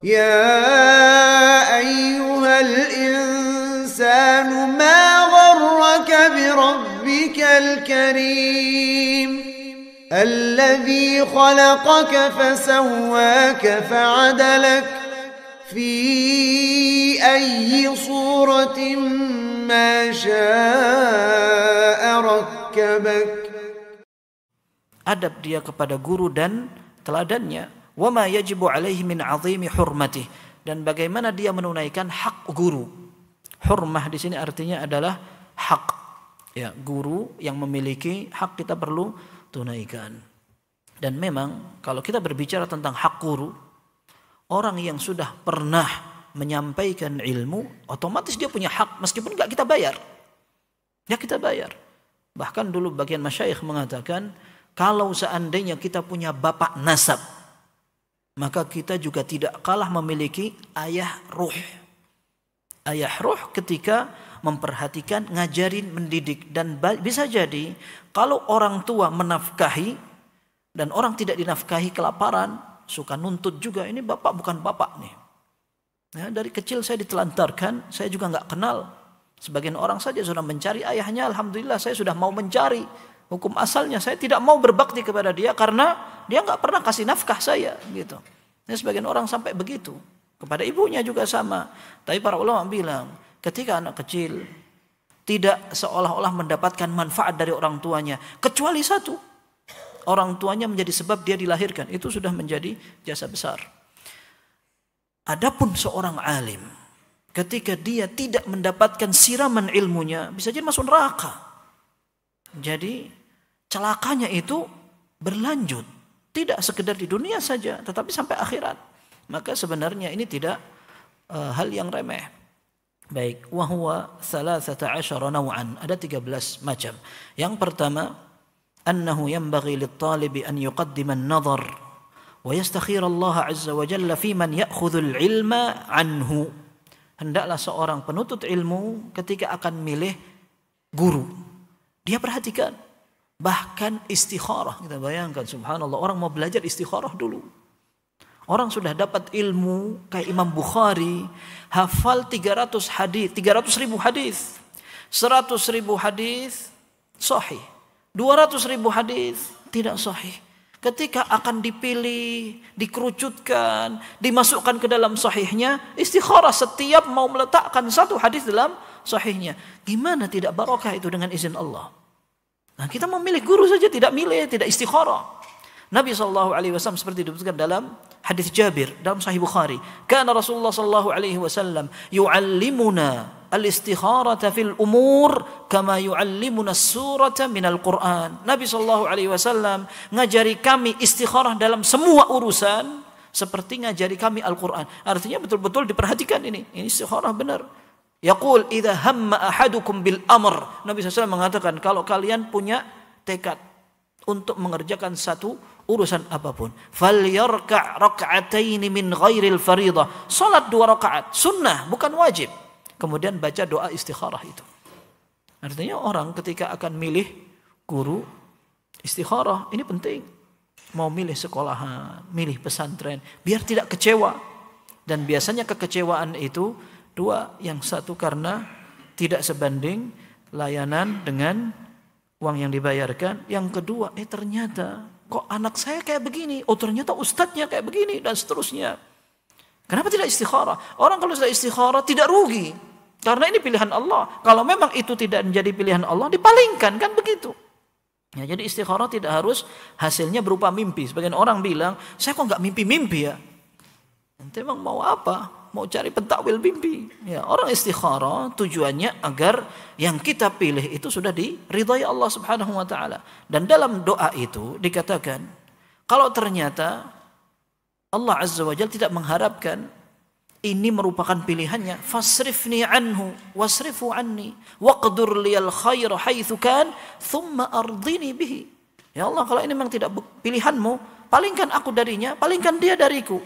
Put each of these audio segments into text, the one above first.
يا أيها الإنسان ما غرك بربك الكريم الذي خلقك فسواك فعدلك في أي صورة ما شاء ركبك. Adab dia kepada guru dan teladannya. Wa ma yajibu alaihi min 'azimi hurmatih, dan bagaimana dia menunaikan hak guru. Hurmah di sini artinya adalah hak. Ya, guru yang memiliki hak kita perlu tunaikan. Dan memang kalau kita berbicara tentang hak guru, orang yang sudah pernah menyampaikan ilmu, otomatis dia punya hak meskipun enggak kita bayar. Ya kita bayar. Bahkan dulu bagian masyayikh mengatakan, kalau seandainya kita punya bapak nasab, maka kita juga tidak kalah memiliki ayah ruh. Ayah ruh ketika memperhatikan, ngajarin, mendidik. Dan bisa jadi kalau orang tua menafkahi dan orang tidak dinafkahi kelaparan, suka nuntut juga, ini bapak bukan bapak nih. Ya, dari kecil saya ditelantarkan, saya juga nggak kenal. Sebagian orang saja sudah mencari ayahnya, alhamdulillah saya sudah mau mencari hukum asalnya. Saya tidak mau berbakti kepada dia karena dia nggak pernah kasih nafkah saya, gitu. Nah, sebagian orang sampai begitu. Kepada ibunya juga sama. Tapi para ulama bilang, ketika anak kecil tidak seolah-olah mendapatkan manfaat dari orang tuanya, kecuali satu, orang tuanya menjadi sebab dia dilahirkan, itu sudah menjadi jasa besar. Adapun seorang alim, ketika dia tidak mendapatkan siraman ilmunya, bisa jadi masuk neraka. Jadi celakanya itu berlanjut, tidak sekedar di dunia saja, tetapi sampai akhirat. Maka sebenarnya ini tidak hal yang remeh. Baik, wa huwa 13 naw'an, ada 13 macam. Yang pertama, annahu yanbaghi lit-talibi an yuqaddima an-nadhar wa yastakhir Allah 'azza wa jalla fi man ya'khudhu al-'ilma anhu. Hendaklah seorang penuntut ilmu ketika akan milih guru, dia perhatikan, bahkan istikharah. Kita bayangkan, subhanallah, orang mau belajar istikharah dulu. Orang sudah dapat ilmu kayak Imam Bukhari, hafal 300 hadis, 300.000 hadis, 100.000 hadis sahih, 200.000 hadis tidak sahih. Ketika akan dipilih, dikerucutkan, dimasukkan ke dalam sahihnya, istikharah setiap mau meletakkan satu hadis dalam sahihnya. Gimana tidak barokah itu dengan izin Allah? Nah, kita memilih guru saja tidak milih, tidak istikharah. Nabi SAW seperti disebutkan dalam hadis Jabir dalam Sahih Bukhari, kana Rasulullah SAW yu'allimuna al-istikharata fil umur kama yu'allimuna as-surata minal Qur'an. Nabi SAW ngajari kami istikharah dalam semua urusan seperti ngajari kami Al-Quran. Artinya betul-betul diperhatikan ini istikharah benar. Yaqul idza hamma ahadukum bil amr. Nabi SAW mengatakan kalau kalian punya tekad untuk mengerjakan satu urusan apapun, falyarka' rak'ataini min ghairil fariḍah. Salat 2 rakaat, sunnah bukan wajib. Kemudian baca doa istikharah itu. Artinya orang ketika akan milih guru, istikharah ini penting. Mau milih sekolahan, milih pesantren, biar tidak kecewa. Dan biasanya kekecewaan itu dua, yang satu karena tidak sebanding layanan dengan uang yang dibayarkan. Yang kedua, ternyata kok anak saya kayak begini, ternyata ustadznya kayak begini, dan seterusnya. Kenapa tidak istikharah? Orang kalau sudah istikharah tidak rugi, karena ini pilihan Allah. Kalau memang itu tidak menjadi pilihan Allah, dipalingkan, kan begitu. Ya, jadi istikharah tidak harus hasilnya berupa mimpi. Sebagian orang bilang, saya kok nggak mimpi-mimpi ya? Nanti emang mau apa? Mau cari pentakwil mimpi. Ya, orang istikharah tujuannya agar yang kita pilih itu sudah diridhai Allah Subhanahu wa taala. Dan dalam doa itu dikatakan, kalau ternyata Allah Azza wa Jalla tidak mengharapkan ini merupakan pilihannya, fasrifni anhu wasrifu anni waqdur liyal khair haitsu kan thumma ardini bihi. Ya Allah, kalau ini memang tidak pilihanmu, palingkan aku darinya, palingkan dia dariku.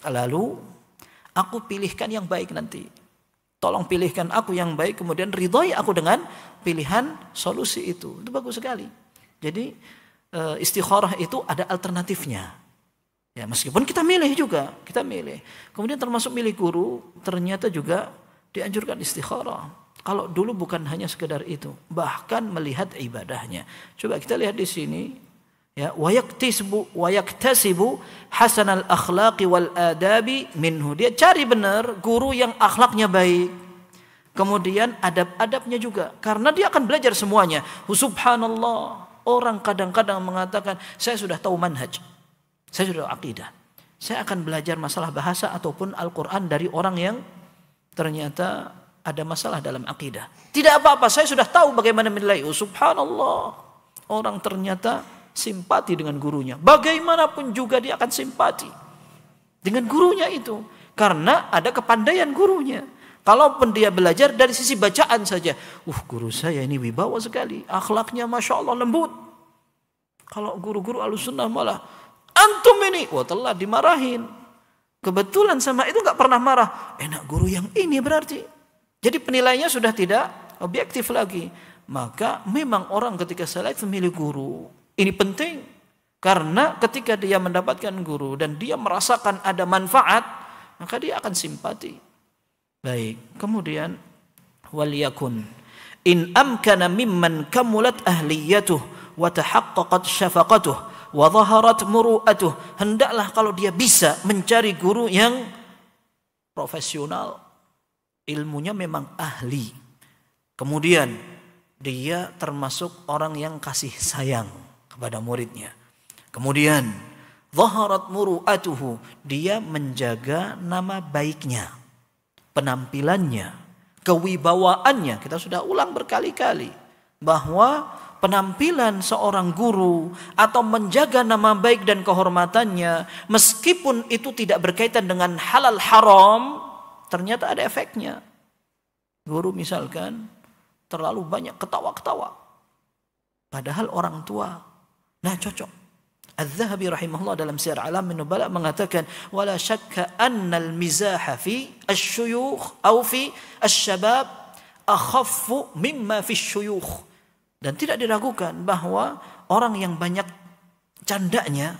Lalu aku pilihkan yang baik nanti. Tolong pilihkan aku yang baik, kemudian ridhoi aku dengan pilihan solusi itu. Itu bagus sekali. Jadi istikharah itu ada alternatifnya. Ya, meskipun kita milih juga, kita milih. Kemudian termasuk milih guru, ternyata juga dianjurkan istikharah. Kalau dulu bukan hanya sekedar itu, bahkan melihat ibadahnya. Coba kita lihat di sini, ya, wa yaktasibu hasanal akhlaqi wal adabi minhu. Dia cari benar guru yang akhlaknya baik. Kemudian adab-adabnya juga, karena dia akan belajar semuanya. Subhanallah, orang kadang-kadang mengatakan, saya sudah tahu manhaj, saya sudah akidah, saya akan belajar masalah bahasa ataupun Al-Quran dari orang yang ternyata ada masalah dalam akidah. Tidak apa-apa, saya sudah tahu bagaimana menilai. Subhanallah, orang ternyata simpati dengan gurunya. Bagaimanapun juga dia akan simpati dengan gurunya itu, karena ada kepandaian gurunya. Kalaupun dia belajar dari sisi bacaan saja, guru saya ini wibawa sekali, akhlaknya masya Allah lembut. Kalau guru-guru Ahlussunnah malah, antum ini, telah dimarahin. Kebetulan sama itu nggak pernah marah. Enak guru yang ini berarti. Jadi penilaiannya sudah tidak objektif lagi. Maka memang orang ketika selektif memilih guru, ini penting. Karena ketika dia mendapatkan guru dan dia merasakan ada manfaat, maka dia akan simpati. Baik, kemudian waliyakun in amkana mimman kamulat ahliyatuh wa tahaqqaqat syafaqatuh wa dhaharat muru'atuh. Hendaklah kalau dia bisa mencari guru yang profesional, ilmunya memang ahli. Kemudian dia termasuk orang yang kasih sayang kepada muridnya. Kemudian dhaharat muru'atuhu, dia menjaga nama baiknya, penampilannya, kewibawaannya. Kita sudah ulang berkali-kali bahwa penampilan seorang guru atau menjaga nama baik dan kehormatannya, meskipun itu tidak berkaitan dengan halal haram, ternyata ada efeknya. Guru misalkan terlalu banyak ketawa-ketawa, padahal orang tua, nah cocok. Az-Zahabi rahimahullah dalam Syiar A'lamin Nubala mengatakan, wala syakka annal mizaha fi asy-syuyukh aw fi asy-syabab akhaffu mimma fi asy-syuyukh. Dan tidak diragukan bahwa orang yang banyak candanya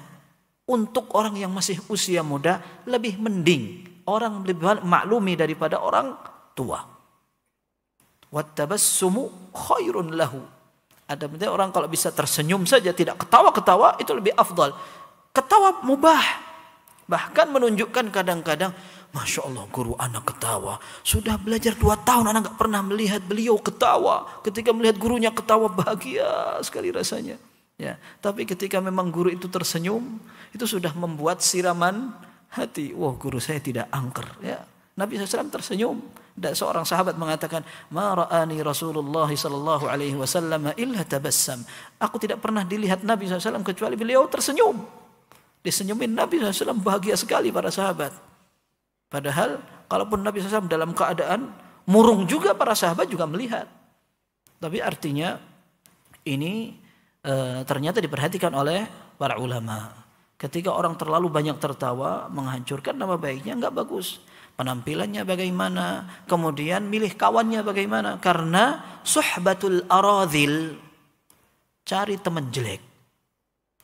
untuk orang yang masih usia muda lebih mending, orang lebih maklumi daripada orang tua. Wattabassumu khairun lahu. Ada penting orang kalau bisa tersenyum saja, tidak ketawa-ketawa, itu lebih afdal. Ketawa mubah. Bahkan menunjukkan kadang-kadang, Masya Allah guru anak ketawa. Sudah belajar 2 tahun anak gak pernah melihat beliau ketawa. Ketika melihat gurunya ketawa bahagia sekali rasanya. Ya, tapi ketika memang guru itu tersenyum, itu sudah membuat siraman hati. Wah, guru saya tidak angker. Ya, Nabi SAW tersenyum. Dan seorang sahabat mengatakan, ma ra'ani Rasulullah sallallahu alaihi wasallam illa tabassam. Aku tidak pernah dilihat Nabi SAW kecuali beliau tersenyum. Disenyumin Nabi SAW, bahagia sekali para sahabat. Padahal kalaupun Nabi SAW dalam keadaan murung juga, para sahabat juga melihat. Tapi artinya ini ternyata diperhatikan oleh para ulama. Ketika orang terlalu banyak tertawa, menghancurkan nama baiknya, enggak bagus. Penampilannya bagaimana, kemudian milih kawannya bagaimana. Karena suhbatul aradhil, cari teman jelek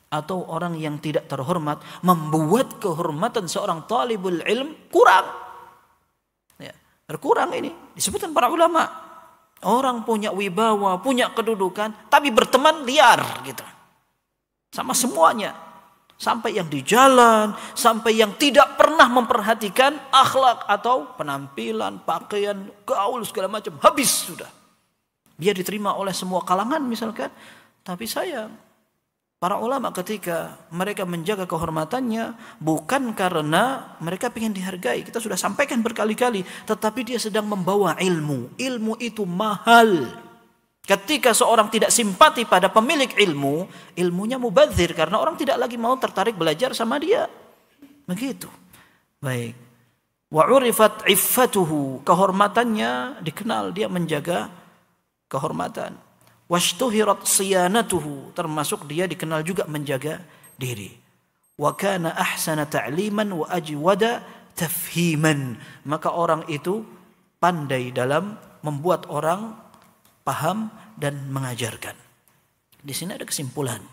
atau orang yang tidak terhormat, membuat kehormatan seorang talibul ilm kurang. Ya, berkurang ini. Disebutkan para ulama. Orang punya wibawa, punya kedudukan, tapi berteman liar gitu. Sama semuanya. Sampai yang di jalan, sampai yang tidak pernah memperhatikan akhlak atau penampilan, pakaian, gaul segala macam, habis sudah. Dia diterima oleh semua kalangan misalkan, tapi sayang. Para ulama ketika mereka menjaga kehormatannya bukan karena mereka ingin dihargai, kita sudah sampaikan berkali-kali, tetapi dia sedang membawa ilmu. Ilmu itu mahal. Ketika seorang tidak simpati pada pemilik ilmu, ilmunya mubadzir karena orang tidak lagi mau tertarik belajar sama dia. Begitu. Baik. Wa urifat iffatuhu, kehormatannya dikenal, dia menjaga kehormatan. Washtuhirat siyanatuhu, termasuk dia dikenal juga menjaga diri. Wa kana ahsana ta'liman wa ajwada tafhiman, maka orang itu pandai dalam membuat orang paham dan mengajarkan. Di sini ada kesimpulan.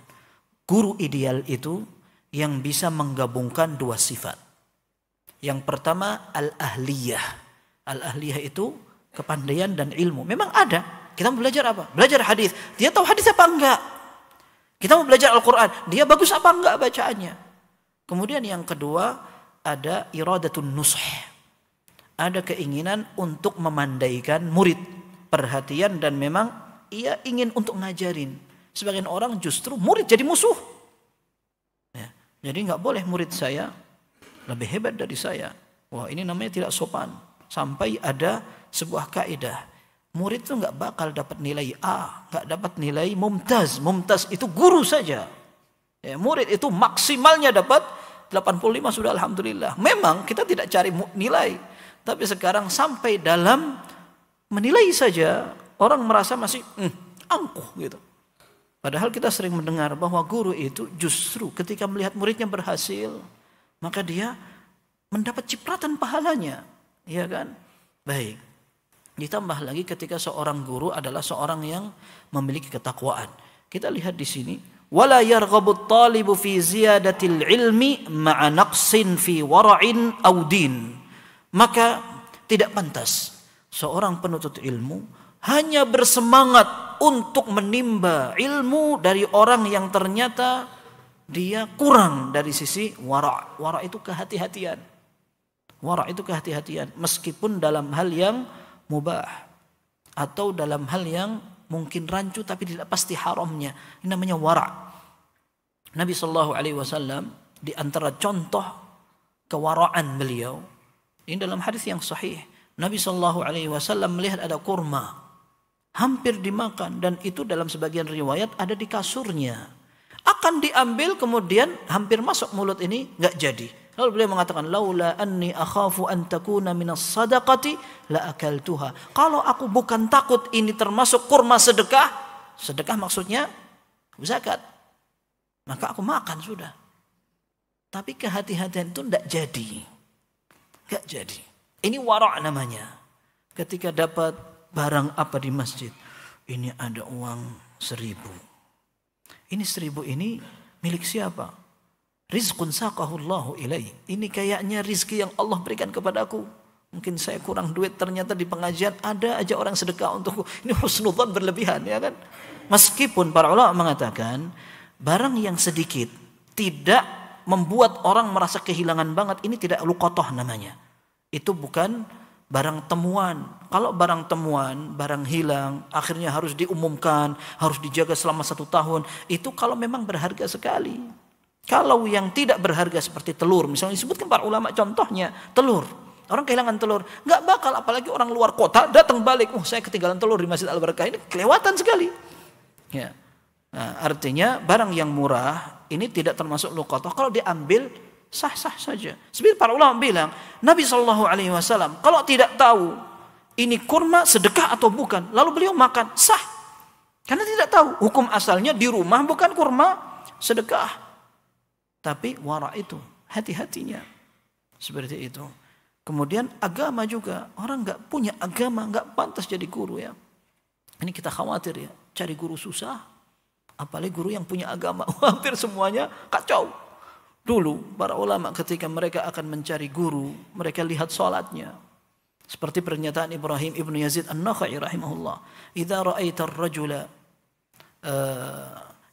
Guru ideal itu yang bisa menggabungkan dua sifat. Yang pertama al-ahliyah. Al-ahliyah itu kepandaian dan ilmu. Memang ada. Kita mau belajar apa? Belajar hadis. Dia tahu hadis apa enggak? Kita mau belajar Al-Quran. Dia bagus apa enggak bacaannya? Kemudian yang kedua ada iradatun nush. Ada keinginan untuk memandaikan murid. Perhatian dan memang ia ingin untuk ngajarin. Sebagian orang justru murid jadi musuh. Ya, jadi nggak boleh murid saya lebih hebat dari saya. Wah, ini namanya tidak sopan. Sampai ada sebuah kaidah. Murid itu nggak bakal dapat nilai A, nggak dapat nilai mumtaz. Mumtaz itu guru saja. Ya, murid itu maksimalnya dapat 85 sudah alhamdulillah. Memang kita tidak cari nilai. Tapi sekarang sampai dalam menilai saja orang merasa masih angkuh gitu. Padahal kita sering mendengar bahwa guru itu justru ketika melihat muridnya berhasil, maka dia mendapat cipratan pahalanya, ya kan? Baik. Ditambah lagi ketika seorang guru adalah seorang yang memiliki ketakwaan. Kita lihat di sini, wala yarghabu at-talibu fi ziyadatil ilmi ma'a naqsin fi wara'in aw din. Maka tidak pantas seorang penuntut ilmu hanya bersemangat untuk menimba ilmu dari orang yang ternyata dia kurang dari sisi wara'. Wara' itu kehati-hatian. Wara' itu kehati-hatian. Meskipun dalam hal yang mubah. Atau dalam hal yang mungkin rancu tapi tidak pasti haramnya. Ini namanya wara'. Nabi SAW di antara contoh kewara'an beliau. Ini dalam hadis yang sahih. Nabi SAW melihat ada kurma. Hampir dimakan dan itu dalam sebagian riwayat ada di kasurnya. Akan diambil kemudian hampir masuk mulut ini enggak jadi. Lalu beliau mengatakan laula anni akhafu an takuna minas sadaqati la akaltuha. Kalau aku bukan takut ini termasuk kurma sedekah, sedekah maksudnya zakat, maka aku makan sudah. Tapi kehati-hatian itu enggak jadi. Enggak jadi. Ini wara' namanya. Ketika dapat barang apa di masjid, ini ada uang 1.000. Ini 1.000 ini milik siapa? Rizqun saqahullahu ilai. Ini kayaknya rizki yang Allah berikan kepadaku. Mungkin saya kurang duit, ternyata di pengajian ada aja orang sedekah untukku. Ini husnudzan berlebihan, ya kan? Meskipun para ulama mengatakan barang yang sedikit tidak membuat orang merasa kehilangan banget, ini tidak luqatah namanya. Itu bukan barang temuan. Kalau barang temuan, barang hilang, akhirnya harus diumumkan, harus dijaga selama 1 tahun. Itu kalau memang berharga sekali. Kalau yang tidak berharga seperti telur, misalnya disebutkan para ulama contohnya, telur. Orang kehilangan telur, nggak bakal apalagi orang luar kota datang balik. Saya ketinggalan telur di Masjid Al-Barakah, ini kelewatan sekali. Ya. Nah, artinya barang yang murah ini tidak termasuk luqatah. Kalau diambil sah-sah saja. Seperti para ulama bilang, Nabi SAW kalau tidak tahu ini kurma sedekah atau bukan, lalu beliau makan, sah. Karena tidak tahu. Hukum asalnya di rumah bukan kurma sedekah. Tapi wara' itu, hati-hatinya. Seperti itu. Kemudian agama juga. Orang gak punya agama, gak pantas jadi guru ya. Ini kita khawatir ya. Cari guru susah. Apalagi guru yang punya agama. Hampir semuanya kacau. Dulu para ulama ketika mereka akan mencari guru, mereka lihat salatnya. Seperti pernyataan Ibrahim ibn Yazid an-Nakhai rahimahullah, "Idza ra'aita ar-rajula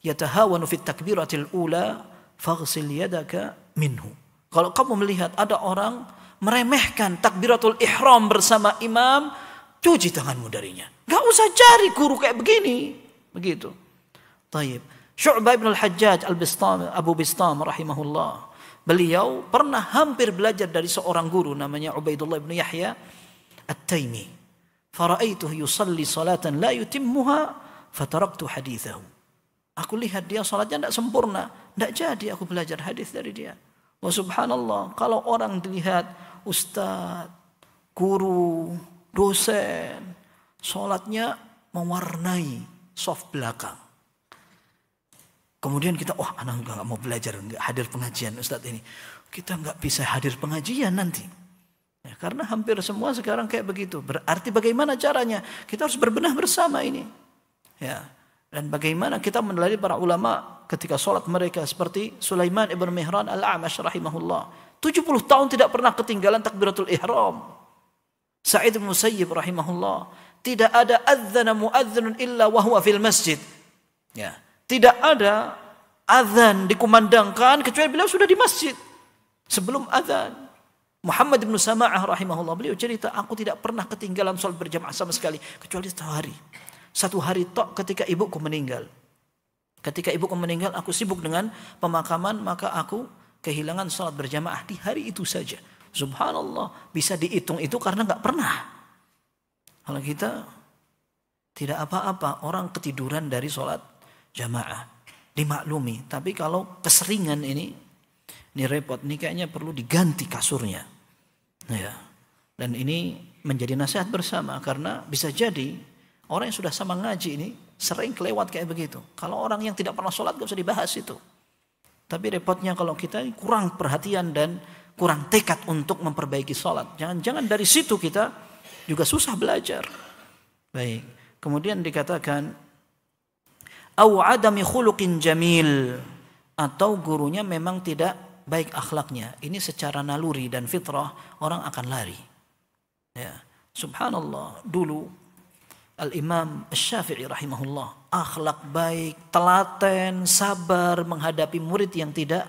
yatahawanu fi at-takbiratil ula, faghsil yadaka minhu." Kalau kamu melihat ada orang meremehkan takbiratul ihram bersama imam, cuci tanganmu darinya. Enggak usah cari guru kayak begini. Begitu. Taib. Syu'bah ibn al-Hajjaj al-Bistam, Abu Bistam rahimahullah. Beliau pernah hampir belajar dari seorang guru namanya Ubaidullah ibn Yahya at-Taimi. Fara'aituhu yusalli salatan la yutimmuha fataraktu hadithahu. Aku lihat dia salatnya tidak sempurna, tidak jadi aku belajar hadis dari dia. Wa subhanallah, kalau orang dilihat ustaz, guru, dosen, salatnya mewarnai saf belakang. Kemudian kita, anak enggak mau belajar, enggak hadir pengajian Ustaz ini. Kita enggak bisa hadir pengajian nanti. Ya, karena hampir semua sekarang kayak begitu. Berarti bagaimana caranya? Kita harus berbenah bersama ini. Ya. Dan bagaimana kita meneladani para ulama ketika sholat mereka seperti Sulaiman ibn Mihran al-A'mash rahimahullah. 70 tahun tidak pernah ketinggalan takbiratul ihram. Sa'id bin Musayyib rahimahullah. Tidak ada adzana muadzzinun illa wa huwa fil masjid. Ya, tidak ada azan dikumandangkan kecuali beliau sudah di masjid sebelum azan. Muhammad bin Sama'ah rahimahullah, beliau cerita, aku tidak pernah ketinggalan sholat berjamaah sama sekali kecuali satu hari tok ketika ibuku meninggal. Ketika ibuku meninggal, aku sibuk dengan pemakaman, maka aku kehilangan sholat berjamaah di hari itu saja. Subhanallah, bisa dihitung itu karena nggak pernah. Kalau kita tidak apa-apa, orang ketiduran dari sholat jamaah, dimaklumi. Tapi kalau keseringan ini repot, ini kayaknya perlu diganti kasurnya. Ya. Dan ini menjadi nasihat bersama, karena bisa jadi orang yang sudah sama ngaji ini sering kelewat kayak begitu. Kalau orang yang tidak pernah sholat gak usah dibahas itu. Tapi repotnya kalau kita kurang perhatian dan kurang tekad untuk memperbaiki sholat. Jangan-jangan dari situ kita juga susah belajar. Baik. Kemudian dikatakan au adami khuluqin jamil, atau gurunya memang tidak baik akhlaknya. Ini secara naluri dan fitrah orang akan lari. Ya, subhanallah, dulu Al-Imam Asy-Syafi'i rahimahullah, akhlak baik, telaten, sabar menghadapi murid yang tidak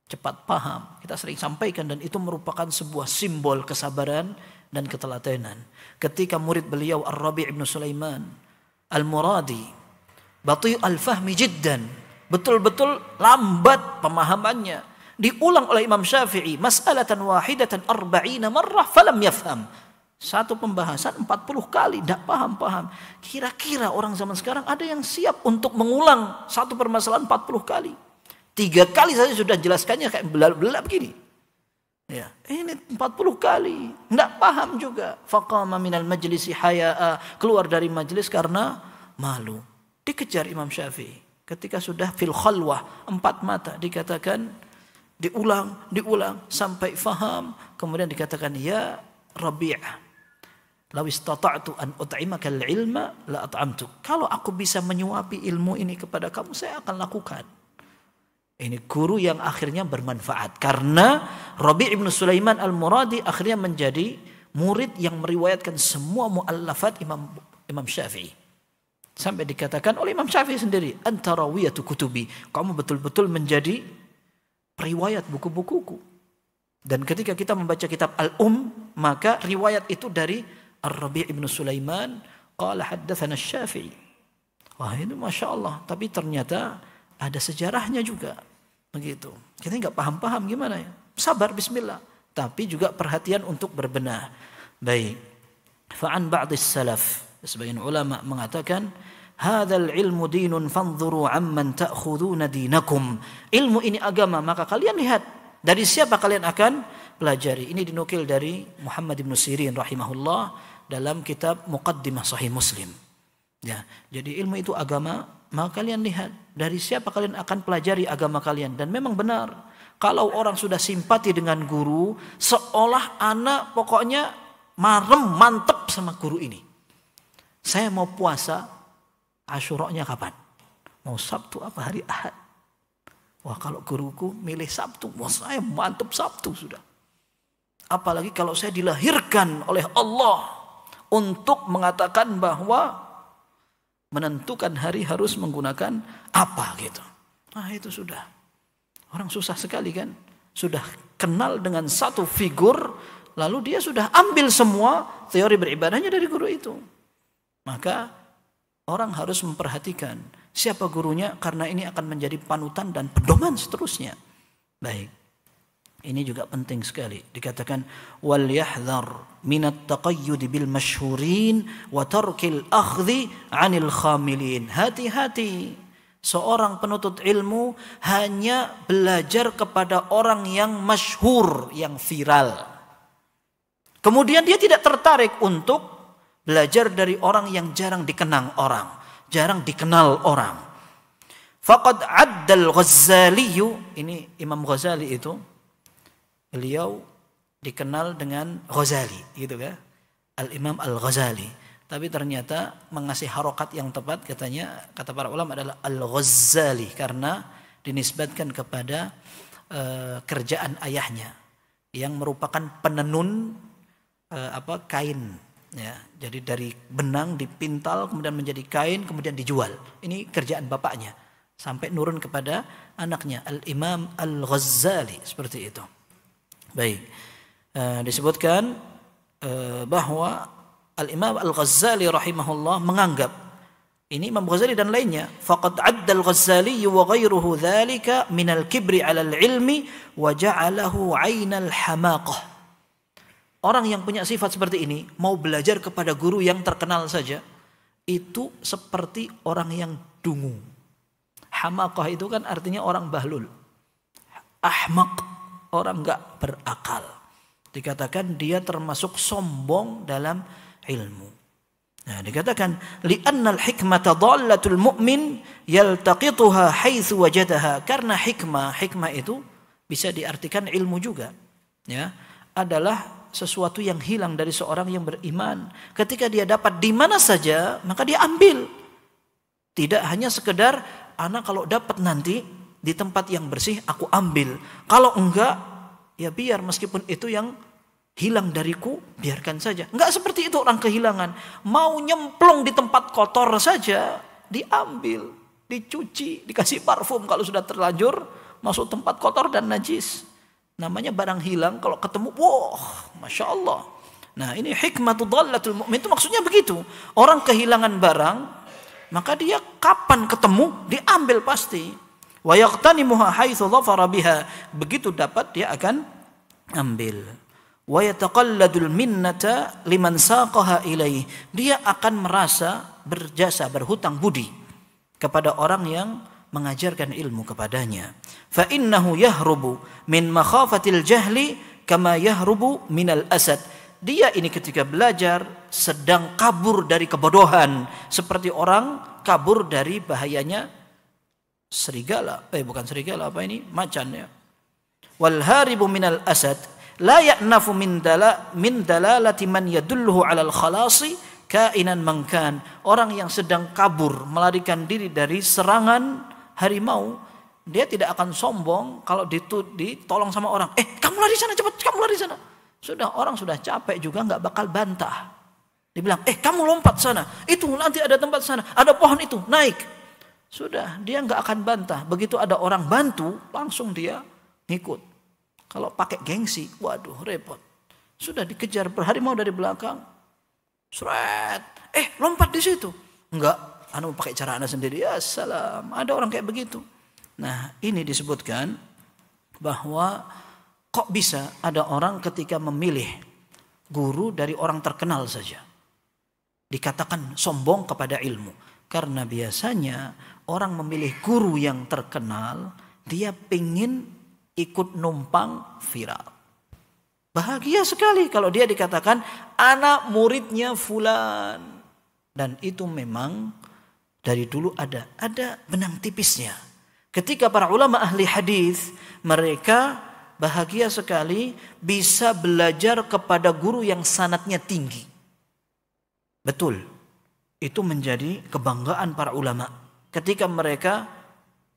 cepat paham. Kita sering sampaikan dan itu merupakan sebuah simbol kesabaran dan ketelatenan. Ketika murid beliau Ar-Rabi' ibn Sulaiman Al-Muradi bati' al-fahmi jiddan, betul-betul lambat pemahamannya, diulang oleh Imam Syafi'i mas'alatan wahidatan 40 marrah falam yafham. Satu pembahasan 40 kali tidak paham-paham. Kira-kira orang zaman sekarang ada yang siap untuk mengulang satu permasalahan 40 kali? 3 kali saja sudah jelaskannya kayak belah-belah begini. Ya, ini 40 kali tidak paham juga. Faqama minal majlisi haya'a, keluar dari majlis karena malu. Dikejar Imam Syafi'i. Ketika sudah fil khalwah, 4 mata, dikatakan diulang sampai faham. Kemudian dikatakan, ya Rabi', law istata'tu an ut'imaka al-ilma la at'amtu. Kalau aku bisa menyuapi ilmu ini kepada kamu, saya akan lakukan. Ini guru yang akhirnya bermanfaat, karena Rabi' ibn Sulaiman Al-Muradi akhirnya menjadi murid yang meriwayatkan semua muallafat Imam Syafi'i. Sampai dikatakan oleh Imam Syafi'i sendiri, anta rawiyatu kutubi, kamu betul-betul menjadi periwayat buku-bukuku. Dan ketika kita membaca kitab maka riwayat itu dari Ar-Rabi' ibn Sulaiman qala haddatsana Asy-Syafi'i. Wah, itu Masya Allah. Tapi ternyata ada sejarahnya juga. Begitu. Kita nggak paham-paham gimana ya. Sabar, bismillah. Tapi juga perhatian untuk berbenah. Baik. Fa'an ba'dis salaf. Sebagian ulama mengatakan, hadzal ilmu dinun fanzuru amman ta'khuduna dinakum. Ilmu ini agama, maka kalian lihat dari siapa kalian akan pelajari. Ini dinukil dari Muhammad bin Sirin rahimahullah dalam kitab Muqaddimah Sahih Muslim. Ya, jadi ilmu itu agama, maka kalian lihat dari siapa kalian akan pelajari agama kalian. Dan memang benar, kalau orang sudah simpati dengan guru, seolah anak pokoknya mantep sama guru ini. Saya mau puasa, Asyuranya kapan? Mau Sabtu apa hari Ahad? Wah, kalau guruku milih Sabtu, wah saya mantep Sabtu sudah. Apalagi kalau saya dilahirkan oleh Allah untuk mengatakan bahwa menentukan hari harus menggunakan apa gitu. Nah itu sudah. Orang susah sekali kan. Sudah kenal dengan satu figur, lalu dia sudah ambil semua teori beribadahnya dari guru itu. Maka orang harus memperhatikan siapa gurunya, karena ini akan menjadi panutan dan pedoman seterusnya. Baik. Ini juga penting sekali. Dikatakan wal yahdhar minat taqayyud bil masyhurin wa tarkil akhdhi 'anil khamilin. Hati-hati. Seorang penuntut ilmu hanya belajar kepada orang yang masyhur, yang viral. Kemudian dia tidak tertarik untuk belajar dari orang yang jarang dikenang orang, jarang dikenal orang. Faqad 'adda al-Ghazali, ini Imam Ghazali itu, beliau dikenal dengan Ghazali, gitu kan? Al-Imam Al-Ghazali. Tapi ternyata mengasih harokat yang tepat kata para ulama adalah Al-Ghazali, karena dinisbatkan kepada kerjaan ayahnya yang merupakan penenun kain. Ya, jadi dari benang dipintal kemudian menjadi kain kemudian dijual. Ini kerjaan bapaknya sampai nurun kepada anaknya Al-Imam Al-Ghazali, seperti itu. Baik, disebutkan bahwa Al-Imam Al-Ghazali rahimahullah menganggap, ini Imam Ghazali dan lainnya, faqad adda Al-Ghazali wa ghairuhu dzalika min al-kibri 'ala al-'ilmi wa ja'alahu 'ainal hamaqah. Orang yang punya sifat seperti ini mau belajar kepada guru yang terkenal saja, itu seperti orang yang dungu. Hamaqah itu kan artinya orang bahlul. Ahmaq, orang enggak berakal. Dikatakan dia termasuk sombong dalam ilmu. Nah, dikatakan li'annal hikmata dhallatul mu'min yaltaqituha haitsu wajadaha, karena hikmah itu bisa diartikan ilmu juga, ya, adalah sesuatu yang hilang dari seorang yang beriman. Ketika dia dapat di mana saja, maka dia ambil. Tidak hanya sekedar anak kalau dapat nanti di tempat yang bersih aku ambil. Kalau enggak, ya biar meskipun itu yang hilang dariku, biarkan saja. Enggak seperti itu orang kehilangan. Mau nyemplung di tempat kotor saja, diambil, dicuci, dikasih parfum kalau sudah terlanjur masuk tempat kotor dan najis. Namanya barang hilang, kalau ketemu, wah, Masya Allah. Nah, ini hikmatu dhallatul mu'min, itu maksudnya begitu. Orang kehilangan barang, maka dia kapan ketemu, diambil pasti. Wa yaqtanimuha haitsu dhafara biha. Begitu dapat, dia akan ambil. Wa yataqalladul minnata liman saqaha ilaih. Dia akan merasa berjasa, berhutang budi kepada orang yang mengajarkan ilmu kepadanya. Fa innahu yahrubu min makhafatil jahli kama yahrubu minal asad. Dia ini ketika belajar sedang kabur dari kebodohan, seperti orang kabur dari bahayanya serigala. Bukan serigala, apa ini? Macan, ya. Wal haribu minal asad la ya'nafu min dalalati man yadulluhu 'alal khalasi kainan mangkan. Orang yang sedang kabur melarikan diri dari serangan harimau, dia tidak akan sombong kalau ditolong sama orang. Kamu lari sana, cepat, kamu lari sana. Sudah, orang sudah capek juga nggak bakal bantah. Dibilang, kamu lompat sana, itu nanti ada tempat sana, ada pohon itu, naik. Sudah, dia nggak akan bantah. Begitu ada orang bantu, langsung dia ngikut. Kalau pakai gengsi, waduh repot. Sudah dikejar harimau dari belakang. Seret, lompat di situ. Enggak, anu pakai cara anda sendiri. Ya salam, ada orang kayak begitu. Nah, ini disebutkan bahwa kok bisa ada orang ketika memilih guru dari orang terkenal saja dikatakan sombong kepada ilmu. Karena biasanya orang memilih guru yang terkenal, dia pengen ikut numpang viral. Bahagia sekali kalau dia dikatakan anak muridnya fulan. Dan itu memang dari dulu ada benang tipisnya. Ketika para ulama ahli hadis, mereka bahagia sekali bisa belajar kepada guru yang sanadnya tinggi. Betul, itu menjadi kebanggaan para ulama. Ketika mereka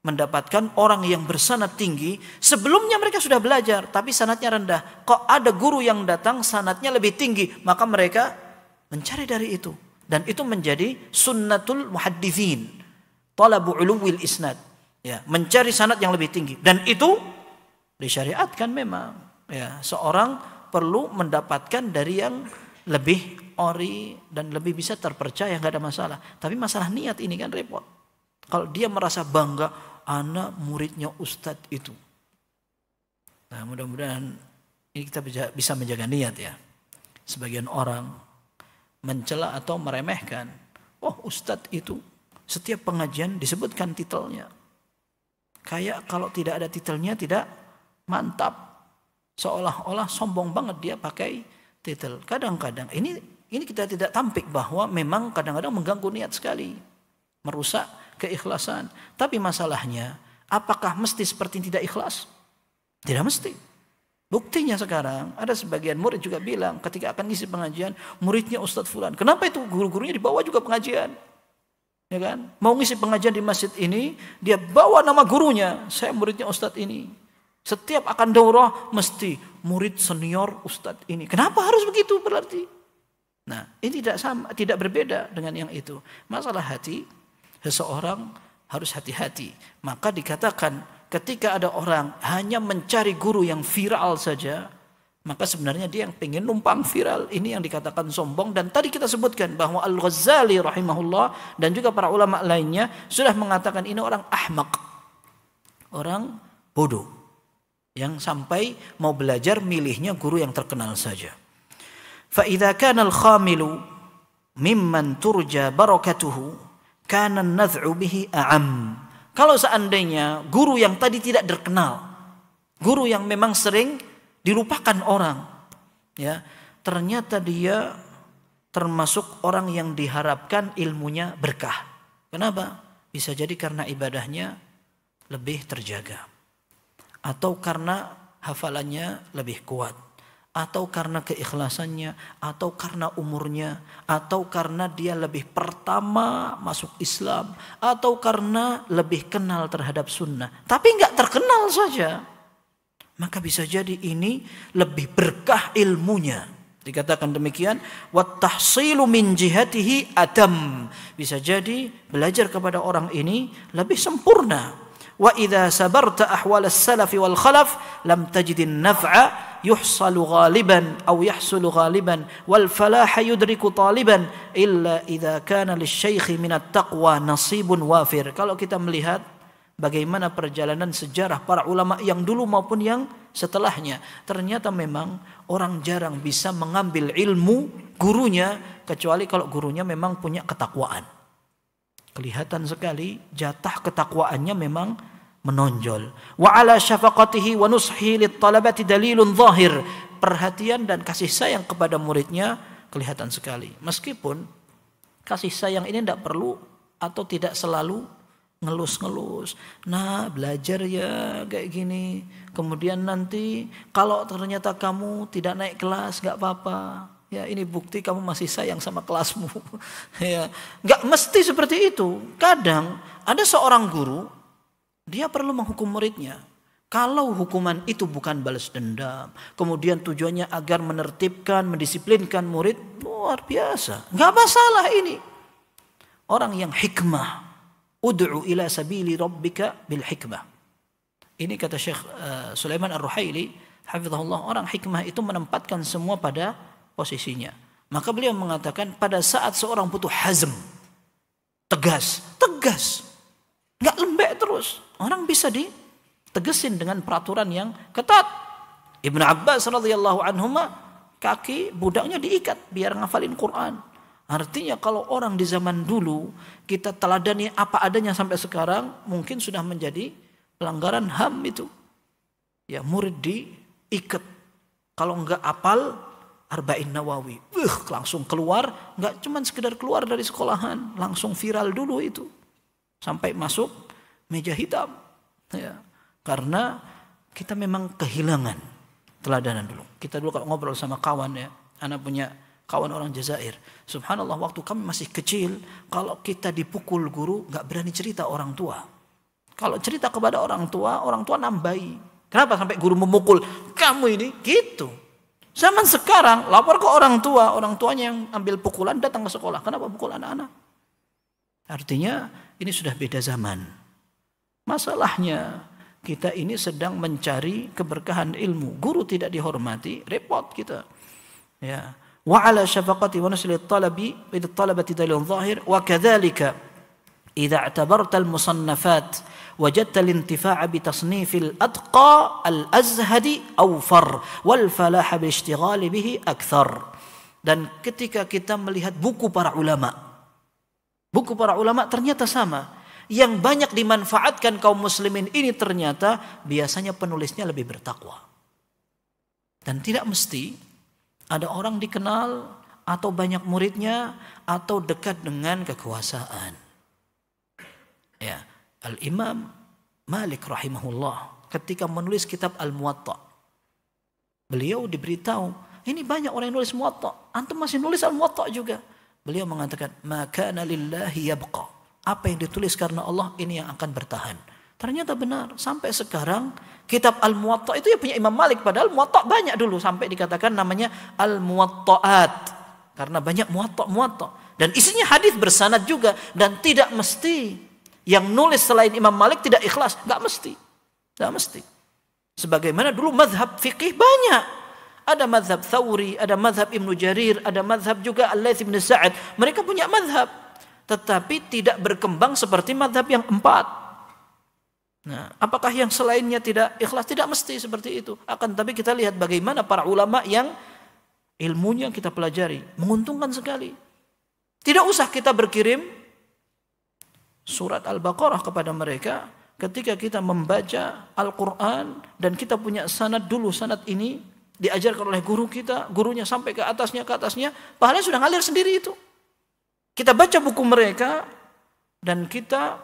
mendapatkan orang yang bersanad tinggi, sebelumnya mereka sudah belajar, tapi sanadnya rendah. Kok ada guru yang datang sanadnya lebih tinggi, maka mereka mencari dari itu. Dan itu menjadi sunnatul muhaddithin, talabu uluwil isnad. Ya, mencari sanad yang lebih tinggi. Dan itu disyariatkan memang. Ya, seorang perlu mendapatkan dari yang lebih ori dan lebih bisa terpercaya, nggak ada masalah. Tapi masalah niat ini kan repot. Kalau dia merasa bangga, anak muridnya ustadz itu. Nah, mudah-mudahan ini kita bisa menjaga niat ya. Sebagian orang mencela atau meremehkan. Oh, ustadz itu setiap pengajian disebutkan titelnya. Kayak kalau tidak ada titelnya tidak mantap. Seolah-olah sombong banget dia pakai titel. Kadang-kadang ini kita tidak tampik bahwa memang kadang-kadang mengganggu niat sekali. Merusak keikhlasan. Tapi masalahnya, apakah mesti seperti tidak ikhlas? Tidak mesti. Buktinya Buktinya sekarang ada sebagian murid juga bilang ketika akan ngisi pengajian, muridnya Ustadz Fulan. Kenapa itu guru-gurunya dibawa juga pengajian? Ya kan? Mau ngisi pengajian di masjid ini, dia bawa nama gurunya. Saya muridnya Ustadz ini. Setiap akan daurah mesti murid senior Ustadz ini. Kenapa harus begitu berarti? Nah, ini tidak sama, tidak berbeda dengan yang itu. Masalah hati, seseorang harus hati-hati. Maka dikatakan ketika ada orang hanya mencari guru yang viral saja, maka sebenarnya dia yang pengen numpang viral. Ini yang dikatakan sombong. Dan tadi kita sebutkan bahwa Al-Ghazali rahimahullah dan juga para ulama lainnya sudah mengatakan ini orang ahmaq, orang bodoh, yang sampai mau belajar milihnya guru yang terkenal saja. فَإِذَا كَانَ الْخَامِلُ مِمَّنْ تُرْجَى بَرَكَتُهُ كَانَ النَّذْعُ بِهِ أَعَمْ. Kalau seandainya guru yang tadi tidak terkenal, guru yang memang sering dilupakan orang, ya, ternyata dia termasuk orang yang diharapkan ilmunya berkah. Kenapa? Bisa jadi karena ibadahnya lebih terjaga, atau karena hafalannya lebih kuat, atau karena keikhlasannya, atau karena umurnya, atau karena dia lebih pertama masuk Islam, atau karena lebih kenal terhadap sunnah. Tapi nggak terkenal saja, maka bisa jadi ini lebih berkah ilmunya. Dikatakan demikian, wattahsilu min jihatihi adam. Bisa jadi belajar kepada orang ini lebih sempurna. Wa idza sabarta ahwal as-salaf wal khalaf lam tajidin naf'a yuhsalu ghaliban aw yahsulu ghaliban wal falah yudriku taliban illa idza kana lisyaikh min at-taqwa nasibun wafir. Kalau kita melihat bagaimana perjalanan sejarah para ulama yang dulu maupun yang setelahnya, ternyata memang orang jarang bisa mengambil ilmu gurunya kecuali kalau gurunya memang punya ketakwaan. Kelihatan sekali jatah ketakwaannya memang menonjol. Wa ala syafaqatihi wa nushihi lit-talabati dalilun zahir. Perhatian dan kasih sayang kepada muridnya kelihatan sekali. Meskipun kasih sayang ini tidak perlu atau tidak selalu ngelus-ngelus. Nah, belajar ya kayak gini. Kemudian nanti kalau ternyata kamu tidak naik kelas enggak apa-apa. Ya, ini bukti kamu masih sayang sama kelasmu. Ya, enggak mesti seperti itu. Kadang ada seorang guru, dia perlu menghukum muridnya. Kalau hukuman itu bukan balas dendam, kemudian tujuannya agar menertibkan, mendisiplinkan murid, luar biasa. Enggak masalah ini. Orang yang hikmah, ud'u ila sabili rabbika bil hikmah. Ini kata Syekh Sulaiman Ar-Ruhaili, hafizahullah, orang hikmah itu menempatkan semua pada posisinya. Maka beliau mengatakan pada saat seorang butuh hazm, tegas, enggak lembek terus. Orang bisa ditegesin dengan peraturan yang ketat. Ibnu Abbas radhiyallahu anhuma kaki budaknya diikat biar ngafalin Quran. Artinya kalau orang di zaman dulu kita teladani apa adanya sampai sekarang, mungkin sudah menjadi pelanggaran HAM itu. Ya, murid diikat. Kalau enggak apal Arba'in Nawawi, langsung keluar, enggak cuma sekedar keluar dari sekolahan, langsung viral dulu itu. Sampai masuk meja hitam. Ya, karena kita memang kehilangan teladanan dulu. Kita dulu kalau ngobrol sama kawan, ya, anak punya kawan orang Jazair. Subhanallah, waktu kami masih kecil, kalau kita dipukul guru, gak berani cerita orang tua. Kalau cerita kepada orang tua nambahi. Kenapa sampai guru memukul? Kamu ini, gitu. Zaman sekarang, lapor ke orang tuanya yang ambil pukulan datang ke sekolah. Kenapa pukul anak-anak? Artinya, ini sudah beda zaman. Masalahnya, kita ini sedang mencari keberkahan ilmu. Guru tidak dihormati, repot kita. Ya. Wa ala syafaqati wa nasli at-talabi bil talabati dalilun zahir wa kadzalika idza i'tabarta al-musannafat wajadta al-intifa'a bi tasnif al-atqa al-azhadi awfar wal falah bil ishtighal bihi akthar. Dan ketika kita melihat buku para ulama ternyata sama. Yang banyak dimanfaatkan kaum muslimin ini ternyata biasanya penulisnya lebih bertakwa. Dan tidak mesti ada orang dikenal atau banyak muridnya atau dekat dengan kekuasaan. Ya, Al-Imam Malik rahimahullah ketika menulis kitab Al-Muwatta, Beliau diberitahu, ini banyak orang yang nulis Muwatta. Antum masih nulis Al-Muwatta juga. Beliau mengatakan, maka lillahi yabqa. Apa yang ditulis karena Allah ini yang akan bertahan. Ternyata benar. Sampai sekarang kitab Al-Muwatta itu ya punya Imam Malik. Padahal Muwatta banyak dulu. Sampai dikatakan namanya Al-Muwatta'at. Karena banyak Muwatta. Dan isinya hadis bersanad juga. Dan tidak mesti yang nulis selain Imam Malik tidak ikhlas. Gak mesti. Sebagaimana dulu mazhab fikih banyak. Ada mazhab Thawri, ada mazhab Ibnu Jarir, ada mazhab juga Al-Laits bin Sa'ad. Mereka punya mazhab. Tetapi tidak berkembang seperti mazhab yang 4. Nah, apakah yang selainnya tidak ikhlas? Tidak mesti seperti itu. Akan tapi kita lihat bagaimana para ulama yang ilmunya kita pelajari. Menguntungkan sekali. Tidak usah kita berkirim surat Al-Baqarah kepada mereka. Ketika kita membaca Al-Quran dan kita punya sanad dulu, sanad ini diajarkan oleh guru kita, gurunya sampai ke atasnya, pahalanya sudah ngalir sendiri itu. Kita baca buku mereka dan kita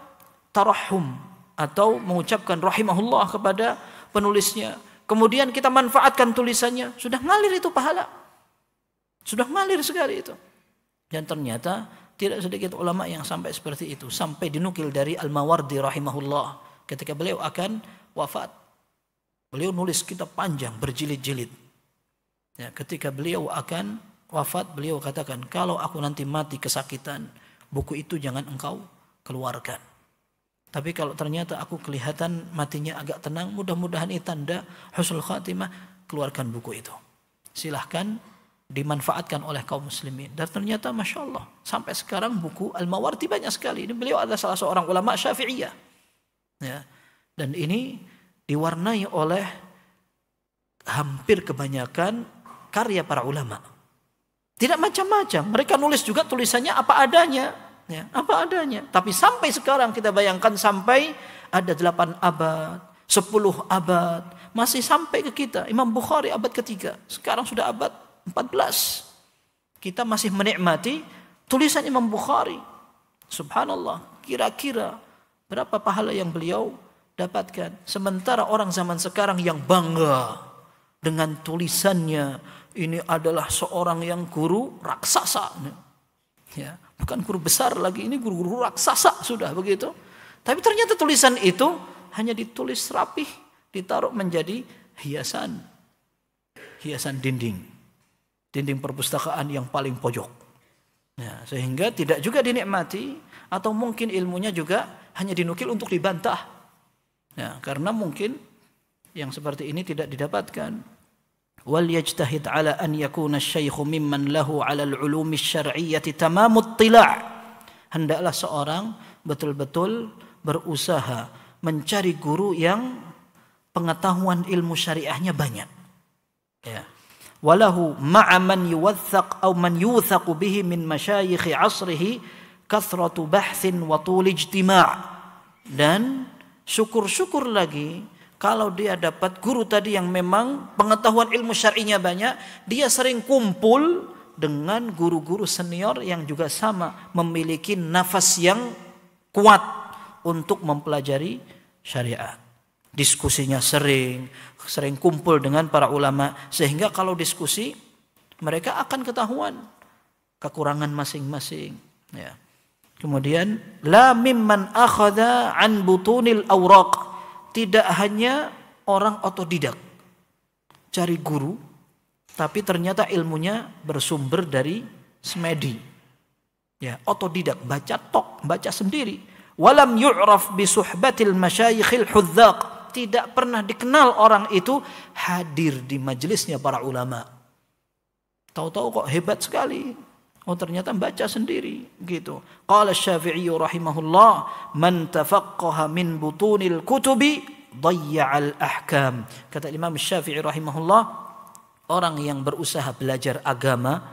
tarahum atau mengucapkan rahimahullah kepada penulisnya. Kemudian kita manfaatkan tulisannya, sudah ngalir itu pahala. Sudah ngalir sekali itu. Dan ternyata tidak sedikit ulama yang sampai seperti itu. Sampai dinukil dari Al-Mawardi rahimahullah. Ketika beliau akan wafat. Beliau nulis kitab panjang, berjilid-jilid. Ya, ketika beliau akan wafat, beliau katakan, kalau aku nanti mati kesakitan, buku itu jangan engkau keluarkan. Tapi kalau ternyata aku kelihatan matinya agak tenang, mudah-mudahan itu tanda husnul khatimah, keluarkan buku itu. Silahkan dimanfaatkan oleh kaum muslimin. Dan ternyata Masya Allah, sampai sekarang buku Al-Mawardi banyak sekali. Ini beliau adalah salah seorang ulama Syafi'iyah. Ya. Dan ini diwarnai oleh hampir kebanyakan karya para ulama. Tidak macam-macam. Mereka nulis juga tulisannya apa adanya. Ya, apa adanya. Tapi sampai sekarang kita bayangkan sampai ada 8 abad, 10 abad. Masih sampai ke kita. Imam Bukhari abad ketiga. Sekarang sudah abad 14. Kita masih menikmati tulisan Imam Bukhari. Subhanallah. Kira-kira berapa pahala yang beliau dapatkan. Sementara orang zaman sekarang yang bangga dengan tulisannya. Ini adalah seorang yang guru raksasa. Ya, bukan guru besar lagi, ini guru-guru raksasa sudah begitu. Tapi ternyata tulisan itu hanya ditulis rapih, ditaruh menjadi hiasan dinding perpustakaan yang paling pojok. Ya, sehingga tidak juga dinikmati atau mungkin ilmunya juga hanya dinukil untuk dibantah. Ya, karena mungkin yang seperti ini tidak didapatkan. Wal yajtahid ala an yakuna asy-syaikhu mimman lahu 'ala al-'ulumi asy-syar'iyyati tamamut tila'. Hendaklah seorang betul-betul berusaha mencari guru yang pengetahuan ilmu syariahnya banyak. Ya. Walahu ma'a man yuwaththaq aw man yuthaqu bihi min masyayikh 'asrihi kathratu bahthin wa tul ijtima'. Dan syukur-syukur lagi kalau dia dapat guru tadi yang memang pengetahuan ilmu syar'inya banyak, dia sering kumpul dengan guru-guru senior yang juga sama memiliki nafas yang kuat untuk mempelajari syariat. Diskusinya sering kumpul dengan para ulama, sehingga kalau diskusi mereka akan ketahuan kekurangan masing-masing. Ya. Kemudian la mimman akhadha an butunil awraq. Tidak hanya orang otodidak cari guru, tapi ternyata ilmunya bersumber dari semedi. Ya, otodidak, baca sendiri. Walam yu'raf bi suhbatil masyayikhil hudzaq. Tidak pernah dikenal orang itu hadir di majelisnya para ulama. Tahu-tahu kok hebat sekali. Oh ternyata baca sendiri gitu. Qala Asy-Syafi'i rahimahullah, man tafaqqaha min butunil kutubi dhayya'al ahkam. Kata Imam Syafi'i rahimahullah, orang yang berusaha belajar agama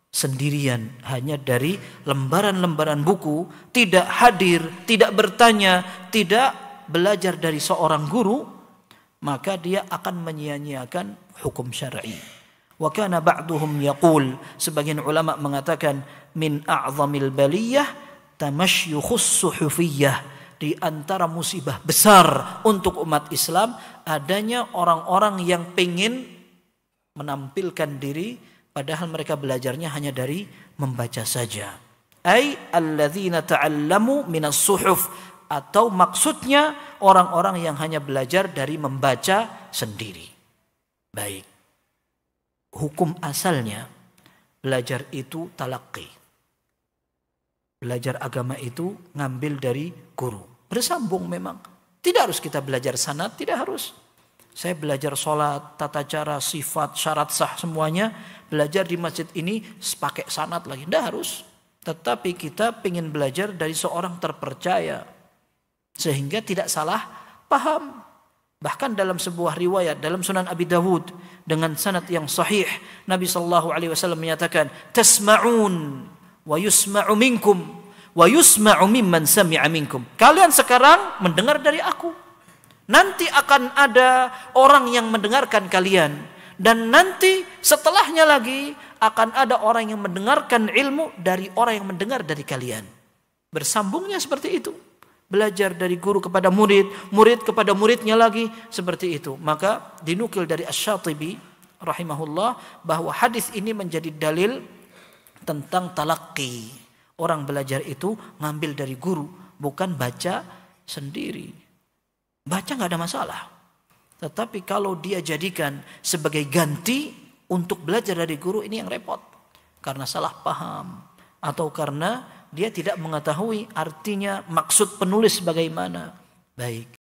sendirian hanya dari lembaran-lembaran buku, tidak hadir, tidak bertanya, tidak belajar dari seorang guru, maka dia akan menyia-nyiakan hukum syar'i. Wa kana ba'duhum yaqul, sebagian ulama mengatakan min a'zamil baliyah tamashyukhus suhufiyyah, di antara musibah besar untuk umat Islam adanya orang-orang yang pengen menampilkan diri padahal mereka belajarnya hanya dari membaca saja. Ai alladzina ta'allamu minas suhuf, atau maksudnya orang-orang yang hanya belajar dari membaca sendiri. Baik. Hukum asalnya belajar itu talaqi. Belajar agama itu ngambil dari guru. Bersambung memang. Tidak harus kita belajar sanad, tidak harus. Saya belajar sholat, tata cara, sifat, syarat sah semuanya. Belajar di masjid ini pakai sanad lagi. Tidak harus. Tetapi kita ingin belajar dari seorang terpercaya. Sehingga tidak salah paham. Bahkan dalam sebuah riwayat dalam Sunan Abi Dawud dengan sanad yang sahih, Nabi SAW menyatakan, tasma'un wa yusma'u minkum wa yusma'u mimman sami'a minkum. Kalian sekarang mendengar dari aku. Nanti akan ada orang yang mendengarkan kalian. Dan nanti setelahnya lagi akan ada orang yang mendengarkan ilmu dari orang yang mendengar dari kalian. Bersambungnya seperti itu. Belajar dari guru kepada murid, murid kepada muridnya lagi, seperti itu. Maka dinukil dari Asy-Syatibi rahimahullah bahwa hadis ini menjadi dalil tentang talaqi. Orang belajar itu ngambil dari guru, bukan baca sendiri. Baca nggak ada masalah. Tetapi kalau dia jadikan sebagai ganti untuk belajar dari guru, ini yang repot. Karena salah paham. Atau karena dia tidak mengetahui artinya maksud penulis bagaimana. Baik.